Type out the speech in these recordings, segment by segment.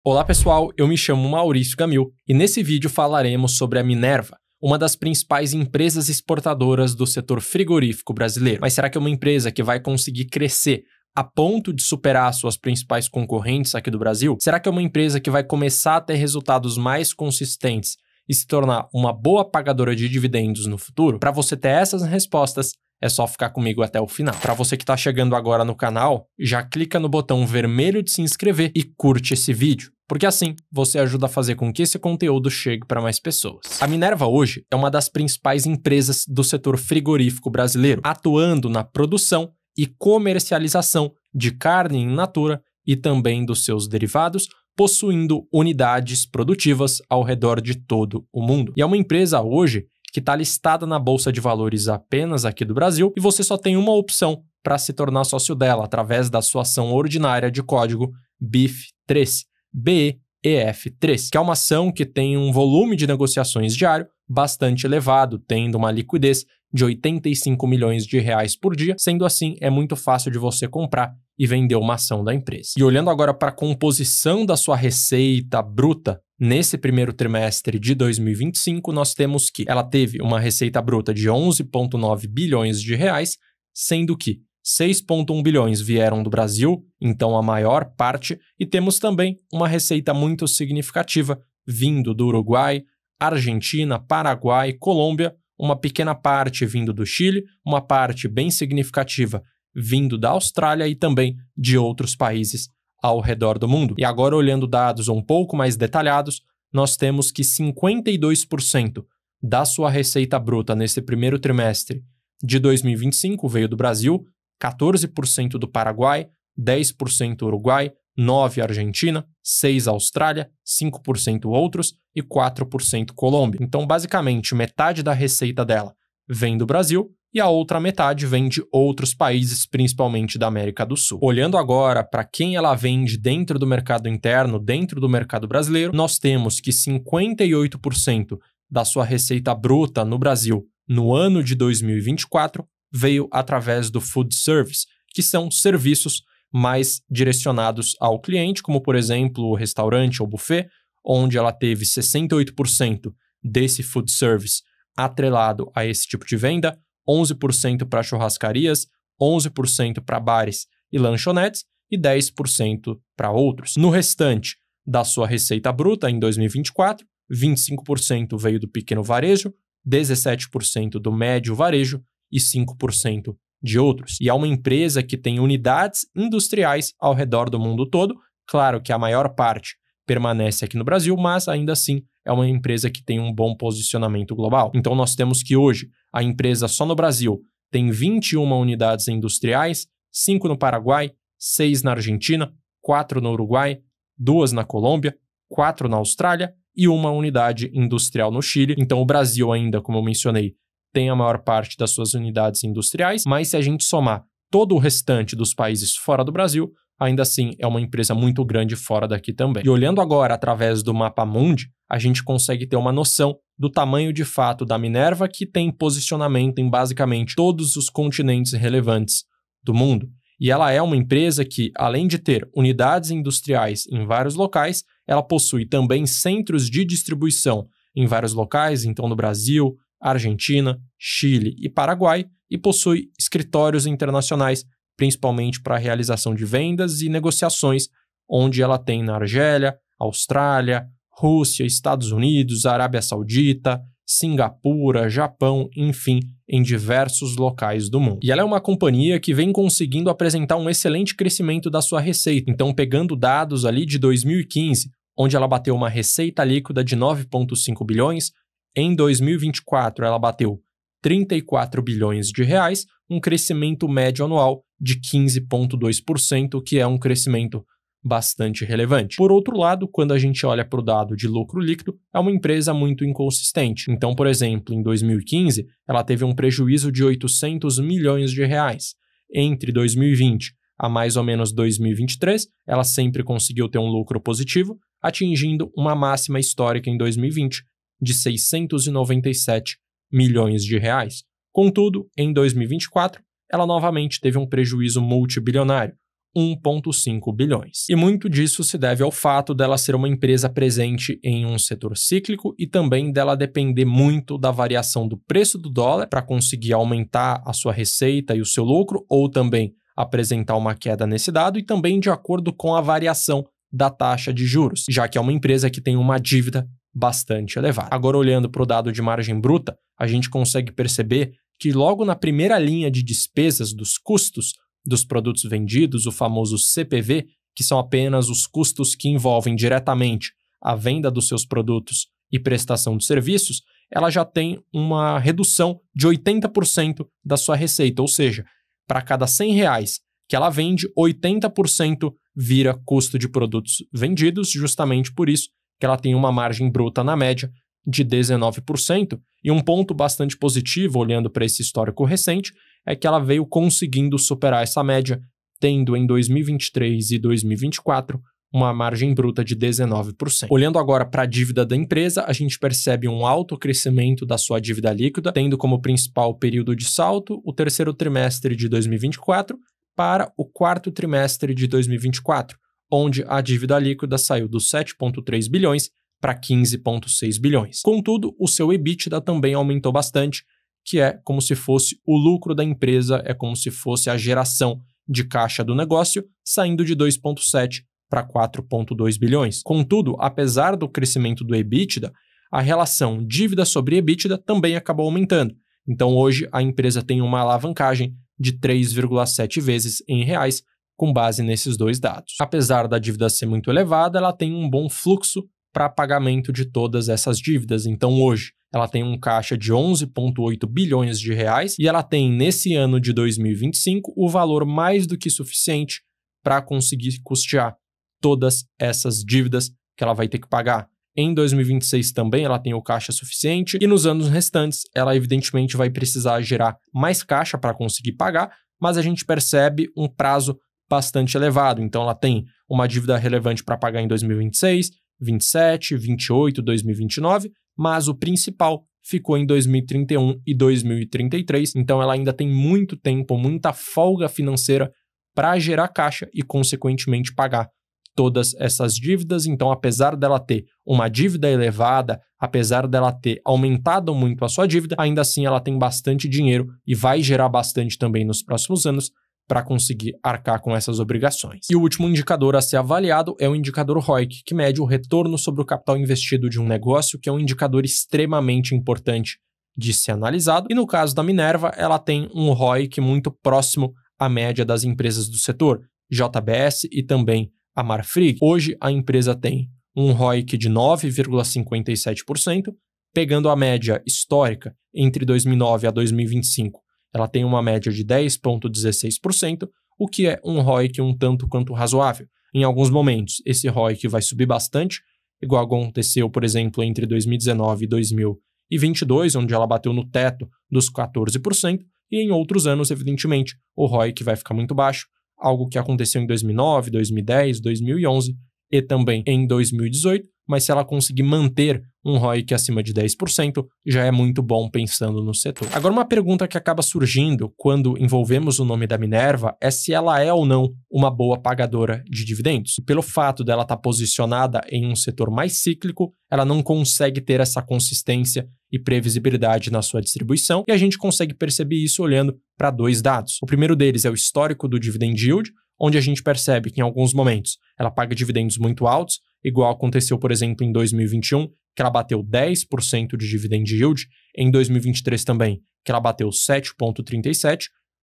Olá pessoal, eu me chamo Maurício Gamil e nesse vídeo falaremos sobre a Minerva, uma das principais empresas exportadoras do setor frigorífico brasileiro. Mas será que é uma empresa que vai conseguir crescer a ponto de superar suas principais concorrentes aqui do Brasil? Será que é uma empresa que vai começar a ter resultados mais consistentes e se tornar uma boa pagadora de dividendos no futuro? Para você ter essas respostas, é só ficar comigo até o final. Para você que está chegando agora no canal, já clica no botão vermelho de se inscrever e curte esse vídeo, porque assim você ajuda a fazer com que esse conteúdo chegue para mais pessoas. A Minerva hoje é uma das principais empresas do setor frigorífico brasileiro, atuando na produção e comercialização de carne in natura e também dos seus derivados, possuindo unidades produtivas ao redor de todo o mundo. E é uma empresa hoje que está listada na Bolsa de Valores apenas aqui do Brasil e você só tem uma opção para se tornar sócio dela através da sua ação ordinária de código BEEF3, BEEF3, que é uma ação que tem um volume de negociações diário bastante elevado, tendo uma liquidez de 85 milhões de reais por dia, sendo assim é muito fácil de você comprar e vender uma ação da empresa. E olhando agora para a composição da sua receita bruta, nesse primeiro trimestre de 2025, nós temos que ela teve uma receita bruta de 11,9 bilhões de reais, sendo que 6,1 bilhões vieram do Brasil, então a maior parte, e temos também uma receita muito significativa vindo do Uruguai, Argentina, Paraguai, Colômbia, uma pequena parte vindo do Chile, uma parte bem significativa vindo da Austrália e também de outros países ao redor do mundo. E agora, olhando dados um pouco mais detalhados, nós temos que 52% da sua receita bruta nesse primeiro trimestre de 2025 veio do Brasil, 14% do Paraguai, 10% Uruguai, 9% Argentina, 6% Austrália, 5% outros e 4% Colômbia. Então, basicamente, metade da receita dela vem do Brasil e a outra metade vem de outros países, principalmente da América do Sul. Olhando agora para quem ela vende dentro do mercado interno, dentro do mercado brasileiro, nós temos que 58% da sua receita bruta no Brasil no ano de 2024 veio através do food service, que são serviços mais direcionados ao cliente, como por exemplo o restaurante ou buffet, onde ela teve 68% desse food service atrelado a esse tipo de venda, 11% para churrascarias, 11% para bares e lanchonetes e 10% para outros. No restante da sua receita bruta em 2024, 25% veio do pequeno varejo, 17% do médio varejo e 5% de outros. E é uma empresa que tem unidades industriais ao redor do mundo todo. Claro que a maior parte permanece aqui no Brasil, mas ainda assim é uma empresa que tem um bom posicionamento global. Então nós temos que hoje a empresa só no Brasil tem 21 unidades industriais, 5 no Paraguai, 6 na Argentina, 4 no Uruguai, 2 na Colômbia, 4 na Austrália e uma unidade industrial no Chile. Então o Brasil ainda, como eu mencionei, tem a maior parte das suas unidades industriais, mas se a gente somar todo o restante dos países fora do Brasil, ainda assim é uma empresa muito grande fora daqui também. E olhando agora através do Mapa Mundi, a gente consegue ter uma noção do tamanho de fato da Minerva, que tem posicionamento em basicamente todos os continentes relevantes do mundo. E ela é uma empresa que, além de ter unidades industriais em vários locais, ela possui também centros de distribuição em vários locais, então no Brasil, Argentina, Chile e Paraguai, e possui escritórios internacionais, principalmente para a realização de vendas e negociações, onde ela tem na Argélia, Austrália, Rússia, Estados Unidos, Arábia Saudita, Singapura, Japão, enfim, em diversos locais do mundo. E ela é uma companhia que vem conseguindo apresentar um excelente crescimento da sua receita. Então, pegando dados ali de 2015, onde ela bateu uma receita líquida de 9,5 bilhões, em 2024 ela bateu 34 bilhões de reais, um crescimento médio anual de 15,2%, que é um crescimento bastante relevante. Por outro lado, quando a gente olha para o dado de lucro líquido, é uma empresa muito inconsistente. Então, por exemplo, em 2015, ela teve um prejuízo de 800 milhões de reais. Entre 2020 a mais ou menos 2023, ela sempre conseguiu ter um lucro positivo, atingindo uma máxima histórica em 2020 de 697 milhões de reais. Contudo, em 2024, ela novamente teve um prejuízo multibilionário, 1,5 bilhões. E muito disso se deve ao fato dela ser uma empresa presente em um setor cíclico e também dela depender muito da variação do preço do dólar para conseguir aumentar a sua receita e o seu lucro, ou também apresentar uma queda nesse dado, e também de acordo com a variação da taxa de juros, já que é uma empresa que tem uma dívida bastante elevada. Agora, olhando para o dado de margem bruta, a gente consegue perceber que logo na primeira linha de despesas dos custos dos produtos vendidos, o famoso CPV, que são apenas os custos que envolvem diretamente a venda dos seus produtos e prestação de serviços, ela já tem uma redução de 80% da sua receita, ou seja, para cada R$100 que ela vende, 80% vira custo de produtos vendidos, justamente por isso que ela tem uma margem bruta na média de 19%, e um ponto bastante positivo, olhando para esse histórico recente, é que ela veio conseguindo superar essa média, tendo em 2023 e 2024 uma margem bruta de 19%. Olhando agora para a dívida da empresa, a gente percebe um alto crescimento da sua dívida líquida, tendo como principal período de salto o terceiro trimestre de 2024 para o quarto trimestre de 2024, onde a dívida líquida saiu dos 7,3 bilhões para 15,6 bilhões. Contudo, o seu EBITDA também aumentou bastante, que é como se fosse o lucro da empresa, é como se fosse a geração de caixa do negócio, saindo de 2,7 para 4,2 bilhões. Contudo, apesar do crescimento do EBITDA, a relação dívida sobre EBITDA também acabou aumentando. Então, hoje, a empresa tem uma alavancagem de 3,7 vezes em reais, com base nesses dois dados. Apesar da dívida ser muito elevada, ela tem um bom fluxo para pagamento de todas essas dívidas. Então, hoje, ela tem um caixa de 11,8 bilhões de reais e ela tem, nesse ano de 2025, o valor mais do que suficiente para conseguir custear todas essas dívidas que ela vai ter que pagar. Em 2026 também ela tem o caixa suficiente e nos anos restantes ela evidentemente vai precisar gerar mais caixa para conseguir pagar, mas a gente percebe um prazo bastante elevado. Então ela tem uma dívida relevante para pagar em 2026, 27, 28, 2029, mas o principal ficou em 2031 e 2033. Então ela ainda tem muito tempo, muita folga financeira para gerar caixa e consequentemente pagar todas essas dívidas. Então, apesar dela ter uma dívida elevada, apesar dela ter aumentado muito a sua dívida, ainda assim ela tem bastante dinheiro e vai gerar bastante também nos próximos anos para conseguir arcar com essas obrigações. E o último indicador a ser avaliado é o indicador ROIC, que mede o retorno sobre o capital investido de um negócio, que é um indicador extremamente importante de ser analisado. E no caso da Minerva, ela tem um ROIC muito próximo à média das empresas do setor, JBS e também a Marfrig. Hoje a empresa tem um ROIC de 9,57%, pegando a média histórica entre 2009 a 2025, ela tem uma média de 10,16%, o que é um ROIC um tanto quanto razoável. Em alguns momentos, esse ROIC vai subir bastante, igual aconteceu, por exemplo, entre 2019 e 2022, onde ela bateu no teto dos 14%, e em outros anos, evidentemente, o ROIC vai ficar muito baixo, algo que aconteceu em 2009, 2010, 2011 e também em 2018, mas se ela conseguir manter um ROIC acima de 10%, já é muito bom pensando no setor. Agora, uma pergunta que acaba surgindo quando envolvemos o nome da Minerva é se ela é ou não uma boa pagadora de dividendos. E pelo fato dela estar posicionada em um setor mais cíclico, ela não consegue ter essa consistência e previsibilidade na sua distribuição, e a gente consegue perceber isso olhando para dois dados. O primeiro deles é o histórico do dividend yield, onde a gente percebe que em alguns momentos ela paga dividendos muito altos, igual aconteceu, por exemplo, em 2021, que ela bateu 10% de dividend yield, em 2023 também, que ela bateu 7,37%.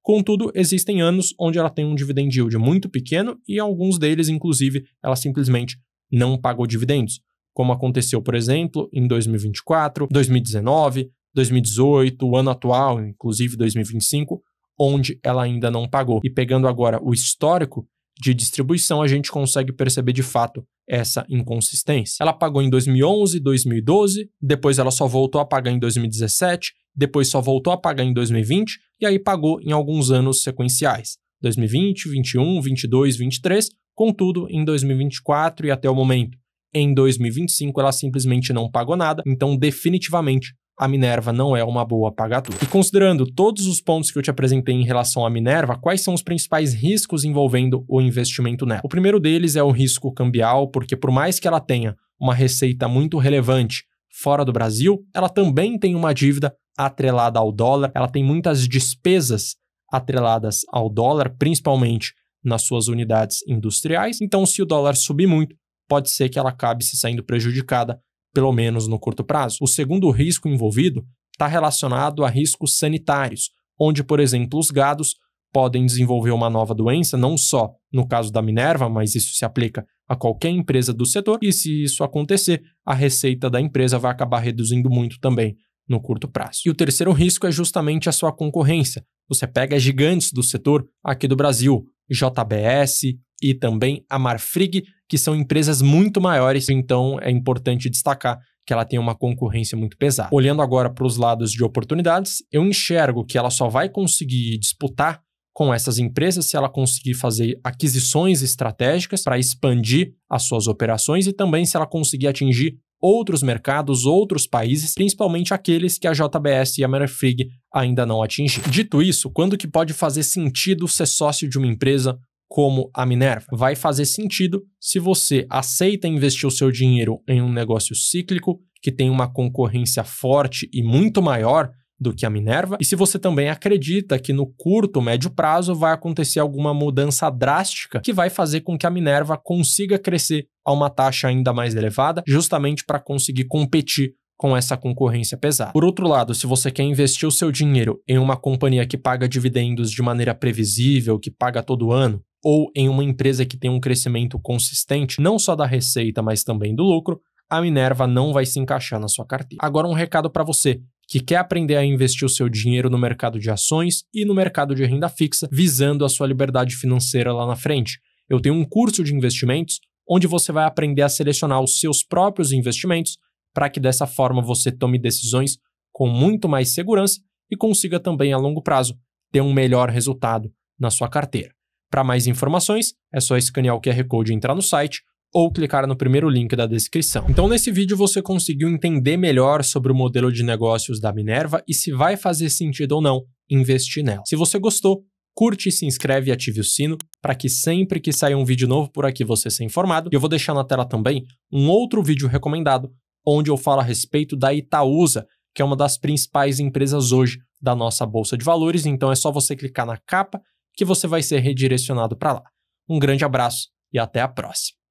Contudo, existem anos onde ela tem um dividend yield muito pequeno e alguns deles, inclusive, ela simplesmente não pagou dividendos, como aconteceu, por exemplo, em 2024, 2019, 2018, o ano atual, inclusive 2025, onde ela ainda não pagou. E pegando agora o histórico de distribuição, a gente consegue perceber de fato essa inconsistência. Ela pagou em 2011, 2012, depois ela só voltou a pagar em 2017, depois só voltou a pagar em 2020 e aí pagou em alguns anos sequenciais, 2020, 21, 22, 23, contudo em 2024 e até o momento, em 2025 ela simplesmente não pagou nada, então definitivamente a Minerva não é uma boa pagadora. E considerando todos os pontos que eu te apresentei em relação à Minerva, quais são os principais riscos envolvendo o investimento nela? O primeiro deles é o risco cambial, porque por mais que ela tenha uma receita muito relevante fora do Brasil, ela também tem uma dívida atrelada ao dólar, ela tem muitas despesas atreladas ao dólar, principalmente nas suas unidades industriais. Então, se o dólar subir muito, pode ser que ela acabe se saindo prejudicada, pelo menos no curto prazo. O segundo risco envolvido está relacionado a riscos sanitários, onde, por exemplo, os gados podem desenvolver uma nova doença, não só no caso da Minerva, mas isso se aplica a qualquer empresa do setor, e se isso acontecer, a receita da empresa vai acabar reduzindo muito também no curto prazo. E o terceiro risco é justamente a sua concorrência. Você pega gigantes do setor aqui do Brasil, JBS e também a Marfrig, que são empresas muito maiores, então é importante destacar que ela tem uma concorrência muito pesada. Olhando agora para os lados de oportunidades, eu enxergo que ela só vai conseguir disputar com essas empresas se ela conseguir fazer aquisições estratégicas para expandir as suas operações e também se ela conseguir atingir outros mercados, outros países, principalmente aqueles que a JBS e a Marfrig ainda não atingiram. Dito isso, quando que pode fazer sentido ser sócio de uma empresa como a Minerva? Vai fazer sentido se você aceita investir o seu dinheiro em um negócio cíclico, que tem uma concorrência forte e muito maior do que a Minerva, e se você também acredita que no curto, médio prazo vai acontecer alguma mudança drástica que vai fazer com que a Minerva consiga crescer a uma taxa ainda mais elevada, justamente para conseguir competir com essa concorrência pesada. Por outro lado, se você quer investir o seu dinheiro em uma companhia que paga dividendos de maneira previsível, que paga todo ano, ou em uma empresa que tem um crescimento consistente, não só da receita, mas também do lucro, a Minerva não vai se encaixar na sua carteira. Agora um recado para você que quer aprender a investir o seu dinheiro no mercado de ações e no mercado de renda fixa, visando a sua liberdade financeira lá na frente. Eu tenho um curso de investimentos onde você vai aprender a selecionar os seus próprios investimentos para que dessa forma você tome decisões com muito mais segurança e consiga também a longo prazo ter um melhor resultado na sua carteira. Para mais informações, é só escanear o QR Code e entrar no site ou clicar no primeiro link da descrição. Então, nesse vídeo você conseguiu entender melhor sobre o modelo de negócios da Minerva e se vai fazer sentido ou não investir nela. Se você gostou, curte, se inscreve e ative o sino para que sempre que sair um vídeo novo por aqui você seja informado. E eu vou deixar na tela também um outro vídeo recomendado, onde eu falo a respeito da Itaúsa, que é uma das principais empresas hoje da nossa Bolsa de Valores. Então é só você clicar na capa que você vai ser redirecionado para lá. Um grande abraço e até a próxima.